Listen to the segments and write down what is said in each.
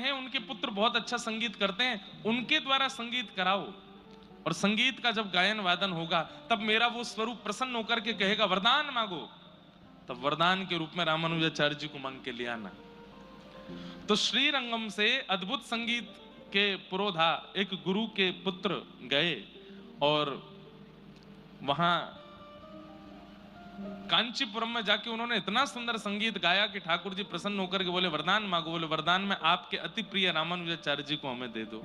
हैं, उनके पुत्र बहुत अच्छा संगीत करते हैं, उनके द्वारा संगीत कराओ, और संगीत का जब गायन वादन होगा तब मेरा वो स्वरूप प्रसन्न होकर के कहेगा वरदान मांगो, तब वरदान के रूप में रामानुजाचार्य जी को मांग के ले आना। तो श्रीरंगम से अद्भुत संगीत के पुरोधा एक गुरु के पुत्र गए और वहां कांचीपुरम में जाके उन्होंने इतना सुंदर संगीत गाया कि ठाकुर जी प्रसन्न होकर के बोले वरदान मांगो। बोले वरदान में आपके अति प्रिय रामानुजाचार्य जी को हमें दे दो।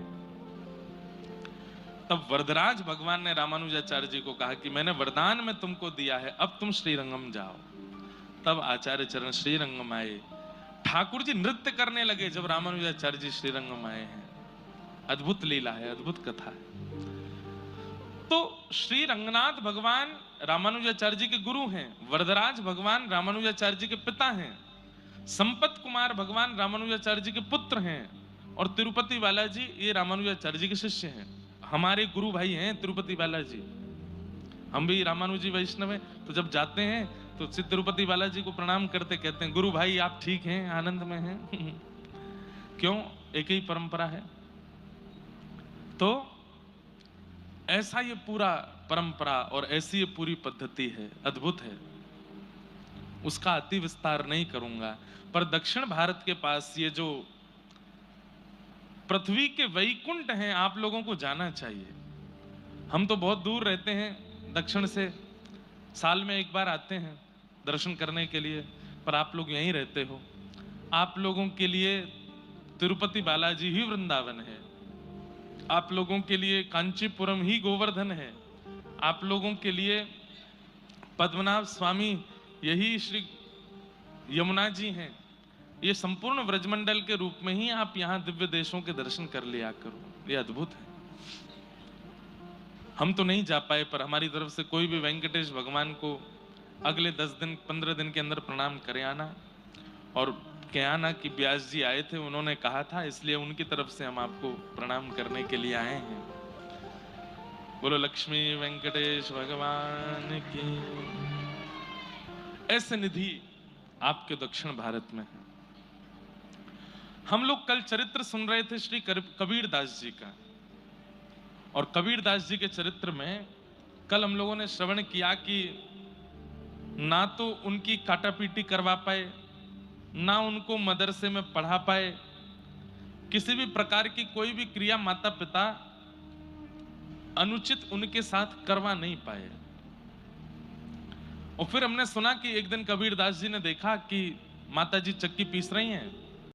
तब वरदराज भगवान ने रामानुजाचार्य जी को कहा कि मैंने वरदान में तुमको दिया है, अब तुम श्रीरंगम जाओ। तब आचार्य चरण श्रीरंगम आए, ठाकुर जी नृत्य करने लगे जब रामानुजाचार्य जी श्रीरंगम आए हैं। अद्भुत लीला है, अद्भुत कथा है। तो श्री रंगनाथ भगवान रामानुजाचार्य जी के गुरु हैं, वरदराज भगवान रामानुजाचार्य जी के पिता हैं, संपत कुमार भगवान रामानुजाचार्य जी के पुत्र हैं, और तिरुपति बालाजी ये रामानुजाचार्य जी के शिष्य हैं। हमारे गुरु भाई हैं तिरुपति बालाजी, हम भी रामानुजी वैष्णव हैं। तो जब जाते हैं तो तिरुपति बालाजी को प्रणाम करते कहते हैं गुरु भाई आप ठीक हैं, आनंद में हैं? क्यों? एक ही परंपरा है। तो ऐसा ये पूरा परंपरा और ऐसी ये पूरी पद्धति है, अद्भुत है। उसका अति विस्तार नहीं करूंगा, पर दक्षिण भारत के पास ये जो पृथ्वी के वैकुंठ हैं, आप लोगों को जाना चाहिए। हम तो बहुत दूर रहते हैं दक्षिण से, साल में एक बार आते हैं दर्शन करने के लिए, पर आप लोग यहीं रहते हो। आप लोगों के लिए तिरुपति बालाजी ही वृंदावन है, आप लोगों के लिए कांचीपुरम ही गोवर्धन है, आप लोगों के लिए पद्मनाभ स्वामी यही श्री यमुना जी हैं। ये संपूर्ण व्रजमंडल के रूप में ही आप यहाँ दिव्य देशों के दर्शन कर लिया करो, ये अद्भुत है। हम तो नहीं जा पाए, पर हमारी तरफ से कोई भी वेंकटेश भगवान को अगले 10 दिन 15 दिन के अंदर प्रणाम करे आना, और कह आना कि व्यास जी आए थे, उन्होंने कहा था, इसलिए उनकी तरफ से हम आपको प्रणाम करने के लिए आए हैं। बोलो लक्ष्मी वेंकटेश भगवान की। ऐसे निधि आपके दक्षिण भारत में है। हम लोग कल चरित्र सुन रहे थे श्री कबीर दास जी का, और कबीर दास जी के चरित्र में कल हम लोगों ने श्रवण किया कि ना तो उनकी काटापीटी करवा पाए, ना उनको मदरसे में पढ़ा पाए, किसी भी प्रकार की कोई भी क्रिया माता पिता अनुचित उनके साथ करवा नहीं पाए। और फिर हमने सुना कि एक दिन कबीर दास जी ने देखा कि माता जी चक्की पीस रही हैं,